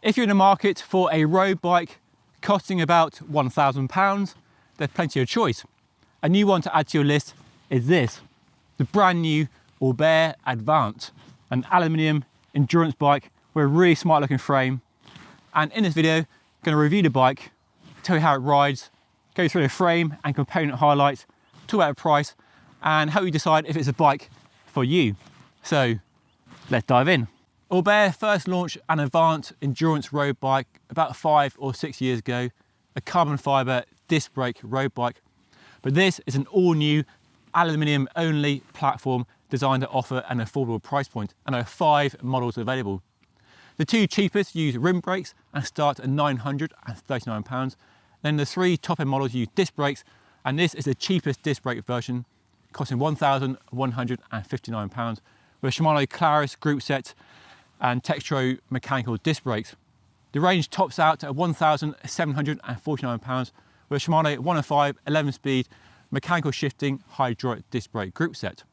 If you're in the market for a road bike costing about £1,000, there's plenty of choice. A new one to add to your list is this, the brand new Orbea Avant, an aluminium endurance bike with a really smart looking frame. And in this video, I'm going to review the bike, tell you how it rides, go through the frame and component highlights, talk about the price, and help you decide if it's a bike for you. So let's dive in. Orbea first launched an Avant endurance road bike about 5 or 6 years ago, a carbon fibre disc brake road bike. But this is an all new aluminium only platform designed to offer an affordable price point, and there are 5 models available. The 2 cheapest use rim brakes and start at £939. Then the 3 top end models use disc brakes, and this is the cheapest disc brake version, costing £1,159, with Shimano Claris group set and Textro mechanical disc brakes. The range tops out at £1,749 with Shimano 105 11-speed mechanical shifting hydraulic disc brake group set.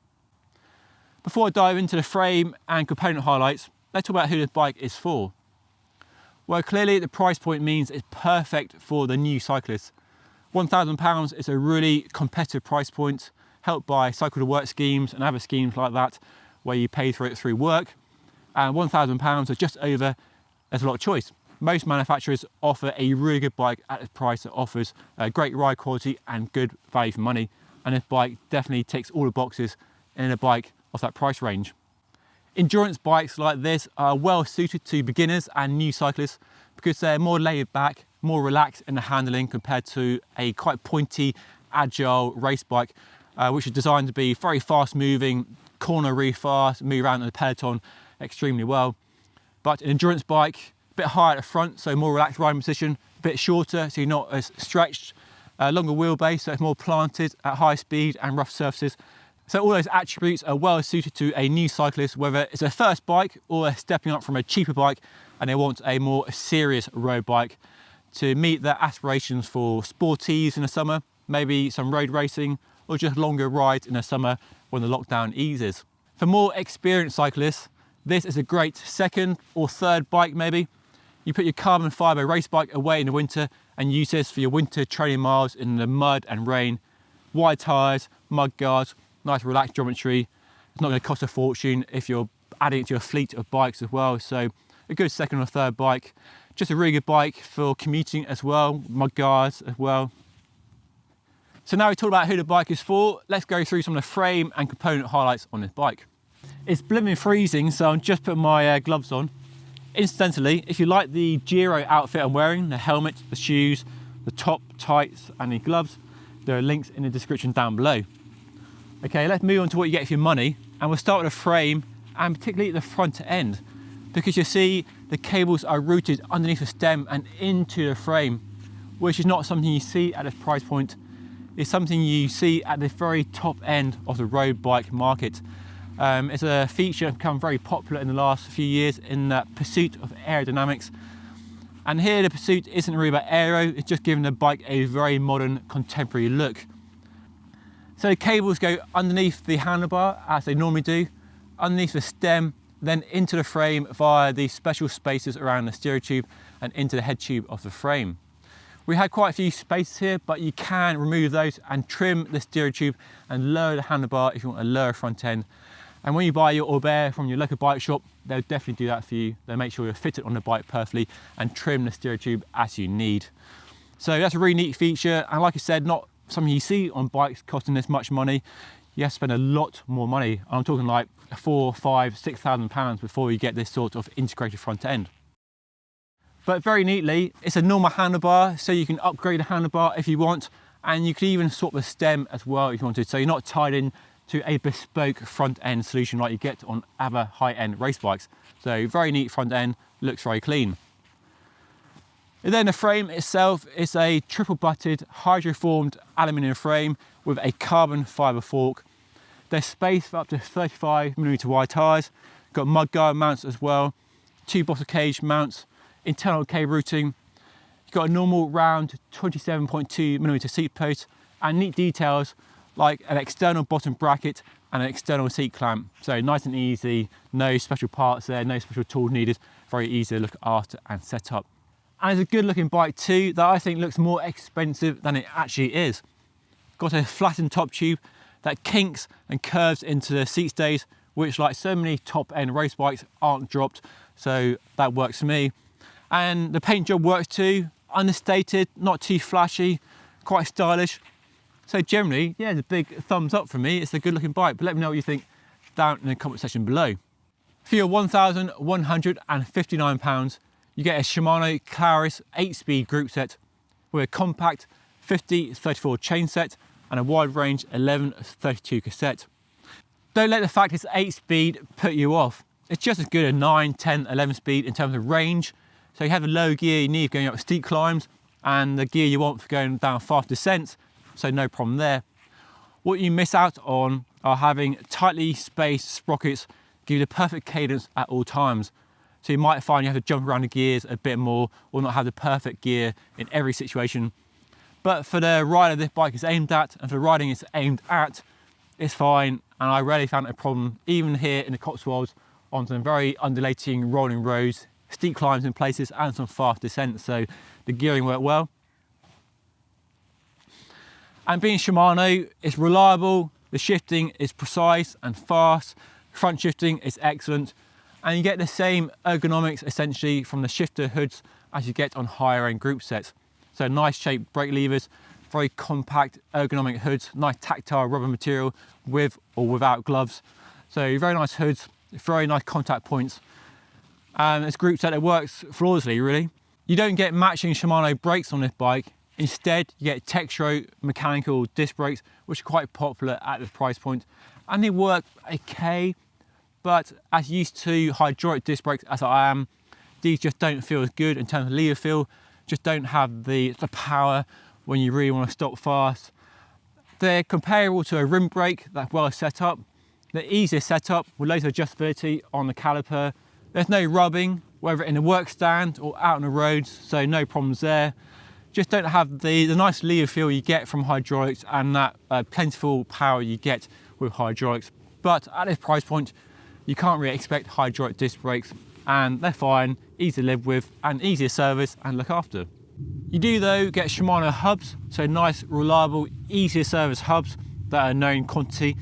Before I dive into the frame and component highlights, let's talk about who this bike is for. Well, clearly the price point means it's perfect for the new cyclist. £1,000 is a really competitive price point, helped by cycle to work schemes and other schemes like that, where you pay for it through work. And £1,000 or just over, there's a lot of choice. Most manufacturers offer a really good bike at a price that offers great ride quality and good value for money. And this bike definitely ticks all the boxes in a bike of that price range. Endurance bikes like this are well suited to beginners and new cyclists because they're more laid back, more relaxed in the handling compared to a quite pointy, agile race bike, which is designed to be very fast moving, corner really fast, move around in the peloton extremely well. But an endurance bike, a bit higher at the front, so more relaxed riding position, a bit shorter, so you're not as stretched, longer wheelbase, so it's more planted at high speed and rough surfaces. So all those attributes are well suited to a new cyclist, whether it's a first bike or they're stepping up from a cheaper bike and they want a more serious road bike to meet their aspirations for sporties in the summer, maybe some road racing, or just longer rides in the summer when the lockdown eases. For more experienced cyclists, this is a great second or third bike maybe. You put your carbon fibre race bike away in the winter and use this for your winter training miles in the mud and rain. Wide tyres, mud guards, nice relaxed geometry. It's not going to cost a fortune if you're adding it to your fleet of bikes as well. So a good second or third bike. Just a really good bike for commuting as well, mud guards as well. So now we talked about who the bike is for, let's go through some of the frame and component highlights on this bike. It's blooming freezing, so I'm just putting my gloves on. Incidentally, if you like the Giro outfit I'm wearing, the helmet, the shoes, the top, tights and the gloves, there are links in the description down below. Okay, let's move on to what you get for your money, and we'll start with the frame and particularly the front end, because you see the cables are routed underneath the stem and into the frame, which is not something you see at this price point. It's something you see at the very top end of the road bike market. It's a feature that's become very popular in the last few years in the pursuit of aerodynamics. And here the pursuit isn't really about aero, it's just giving the bike a very modern, contemporary look. So the cables go underneath the handlebar, as they normally do, underneath the stem, then into the frame via the special spaces around the steering tube and into the head tube of the frame. We had quite a few spaces here, but you can remove those and trim the steering tube and lower the handlebar if you want a lower front end. And when you buy your Orbea from your local bike shop, they'll definitely do that for you. They'll make sure you're fitted on the bike perfectly and trim the steering tube as you need. So that's a really neat feature. And like I said, not something you see on bikes costing this much money. You have to spend a lot more money. I'm talking like £4,000, £5,000, £6,000 before you get this sort of integrated front end. But very neatly, it's a normal handlebar, so you can upgrade the handlebar if you want, and you can even swap the stem as well if you want to, so you're not tied in to a bespoke front end solution like you get on other high-end race bikes. So very neat front end, looks very clean. And then the frame itself is a triple butted hydroformed aluminium frame with a carbon fibre fork. There's space for up to 35mm wide tyres, got mudguard mounts as well, 2 bottle cage mounts, internal cable routing. You've got a normal round 27.2mm seat post and neat details like an external bottom bracket and an external seat clamp. So nice and easy, no special parts there, no special tools needed. very easy to look after and set up. And it's a good looking bike too, that I think looks more expensive than it actually is. Got a flattened top tube that kinks and curves into the seat stays, which, like so many top end race bikes, aren't dropped, so that works for me. And the paint job works too, understated, not too flashy, quite stylish. So generally, yeah, it's a big thumbs up from me. It's a good looking bike, but let me know what you think down in the comment section below. For your £1,159, you get a Shimano Claris 8-speed group set with a compact 50-34 chain set and a wide range 11-32 cassette. Don't let the fact it's 8-speed put you off. It's just as good as 9, 10, 11 speed in terms of range. So you have the low gear you need going up steep climbs and the gear you want for going down fast descents, so no problem there. What you miss out on are having tightly spaced sprockets give you the perfect cadence at all times. So you might find you have to jump around the gears a bit more or not have the perfect gear in every situation. But for the rider this bike is aimed at and for the riding it's aimed at, it's fine. And I rarely found a problem, even here in the Cotswolds, on some very undulating rolling roads, steep climbs in places and some fast descents. So the gearing worked well. And being Shimano, it's reliable, the shifting is precise and fast, front shifting is excellent, and you get the same ergonomics essentially from the shifter hoods as you get on higher end group sets. So nice shaped brake levers, very compact ergonomic hoods, nice tactile rubber material with or without gloves. So very nice hoods, very nice contact points. And this group set, it works flawlessly really. You don't get matching Shimano brakes on this bike. Instead, you get Textro mechanical disc brakes, which are quite popular at this price point. And they work okay, but as used to hydraulic disc brakes as I am, these just don't feel as good in terms of lever feel, just don't have the power when you really want to stop fast. They're comparable to a rim brake that's well set up. They're easier set up with loads of adjustability on the caliper. There's no rubbing, whether in the work stand or out on the roads, so no problems there. Just don't have the nice lever feel you get from hydraulics and that plentiful power you get with hydraulics. But at this price point, you can't really expect hydraulic disc brakes, and they're fine, easy to live with, and easy to service and look after. You do though get Shimano hubs, so nice, reliable, easy to service hubs that are known quantity,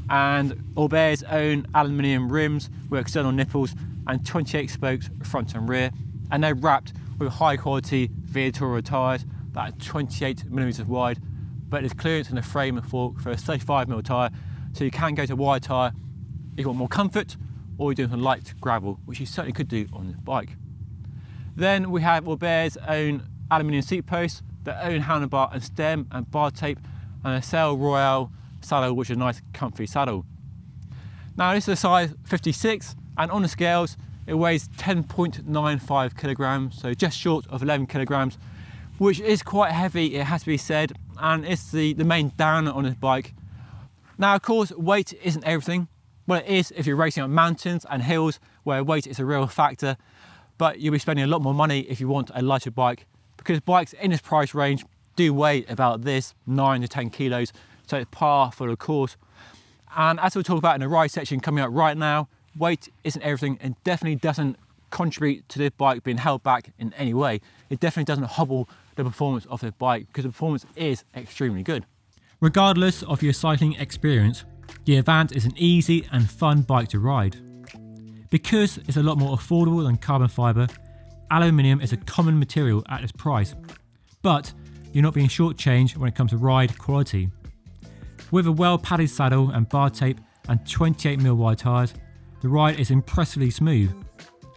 and Orbea's own aluminium rims with external nipples and 28 spokes front and rear, and they're wrapped with high quality Viatura tyres that are 28mm wide, but there's clearance in the frame and fork for a 35mm tyre, so you can go to a wide tyre if you want more comfort, or you're doing some light gravel, which you certainly could do on this bike. Then we have Orbea's own aluminium seat posts, their own handlebar and stem and bar tape, and a Sail Royale saddle, which is a nice comfy saddle. Now this is a size 56, and on the scales it weighs 10.95 kilograms, so just short of 11 kilograms, which is quite heavy, it has to be said, and it's the main downer on this bike. Now of course weight isn't everything. Well, it is if you're racing up mountains and hills where weight is a real factor, but you'll be spending a lot more money if you want a lighter bike, because bikes in this price range do weigh about this 9 to 10 kilos, so it's par for the course. And as we'll talk about in the ride section coming up right now, weight isn't everything and definitely doesn't contribute to this bike being held back in any way. It definitely doesn't hobble the performance of this bike, because the performance is extremely good. Regardless of your cycling experience, the Avant is an easy and fun bike to ride. Because it's a lot more affordable than carbon fibre, aluminium is a common material at this price, but you're not being shortchanged when it comes to ride quality. With a well padded saddle and bar tape and 28mm wide tyres, the ride is impressively smooth.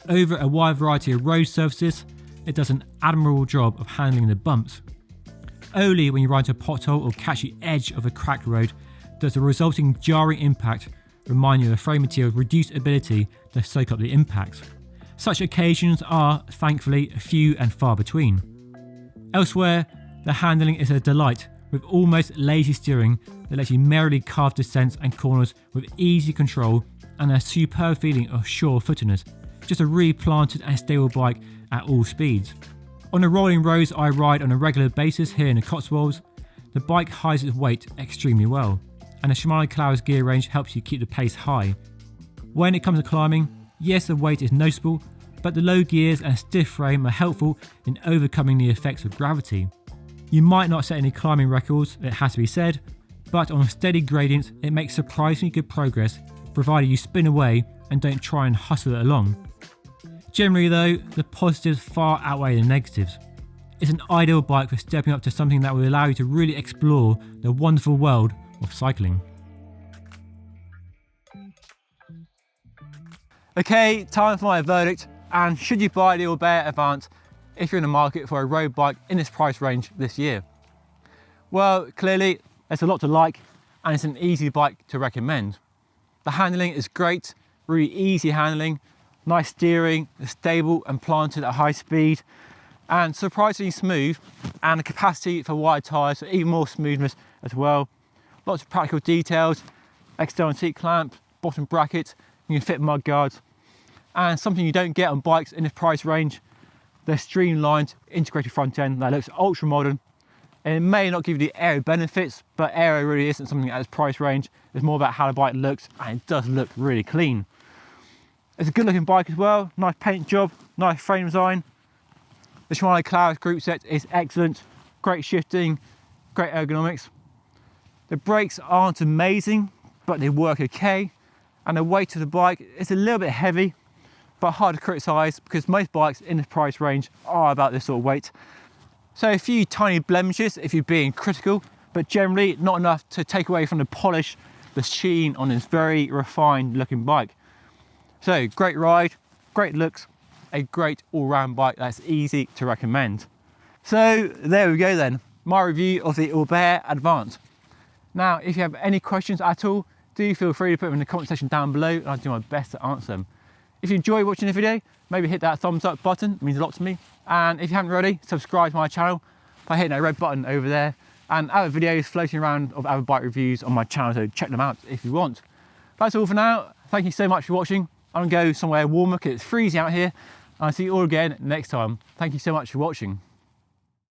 Over a wide variety of road surfaces, it does an admirable job of handling the bumps. Only when you ride into a pothole or catch the edge of a cracked road does the resulting jarring impact remind you of the frame material's reduced ability to soak up the impacts. Such occasions are, thankfully, few and far between. Elsewhere, the handling is a delight, with almost lazy steering that lets you merrily carve descents and corners with easy control and a superb feeling of sure-footedness. Just a really planted and stable bike at all speeds. On the rolling roads I ride on a regular basis here in the Cotswolds, the bike hides its weight extremely well, and the Shimano Claris gear range helps you keep the pace high. When it comes to climbing, yes, the weight is noticeable, but the low gears and stiff frame are helpful in overcoming the effects of gravity. You might not set any climbing records, it has to be said, but on steady gradients it makes surprisingly good progress provided you spin away and don't try and hustle it along. Generally though, the positives far outweigh the negatives. It's an ideal bike for stepping up to something that will allow you to really explore the wonderful world of cycling. Okay, time for my verdict, and should you buy the Orbea Avant if you're in the market for a road bike in this price range this year? Well, clearly there's a lot to like and it's an easy bike to recommend. The handling is great, really easy handling, nice steering, it's stable and planted at high speed, and surprisingly smooth, and the capacity for wide tyres, so even more smoothness as well. Lots of practical details, external seat clamp, bottom bracket, you can fit mud guards, and something you don't get on bikes in this price range, the streamlined integrated front end that looks ultra modern. And it may not give you the aero benefits, but aero really isn't something at this price range. It's more about how the bike looks, and it does look really clean. It's a good looking bike as well, nice paint job, nice frame design. The Shimano Claris group set is excellent, great shifting, great ergonomics. The brakes aren't amazing, but they work okay. And the weight of the bike is a little bit heavy, but hard to criticise because most bikes in this price range are about this sort of weight. So a few tiny blemishes if you're being critical, but generally not enough to take away from the polish, the sheen on this very refined looking bike. So great ride, great looks, a great all-round bike that's easy to recommend. So there we go then, my review of the Orbea Avant. Now if you have any questions at all, do feel free to put them in the comment section down below and I'll do my best to answer them. If you enjoy watching the video, maybe hit that thumbs up button, it means a lot to me. And if you haven't already, subscribe to my channel by hitting that red button over there. And other videos floating around of other bike reviews on my channel, so check them out if you want. That's all for now. Thank you so much for watching. I'm gonna go somewhere warmer because it's freezing out here. And I'll see you all again next time. Thank you so much for watching.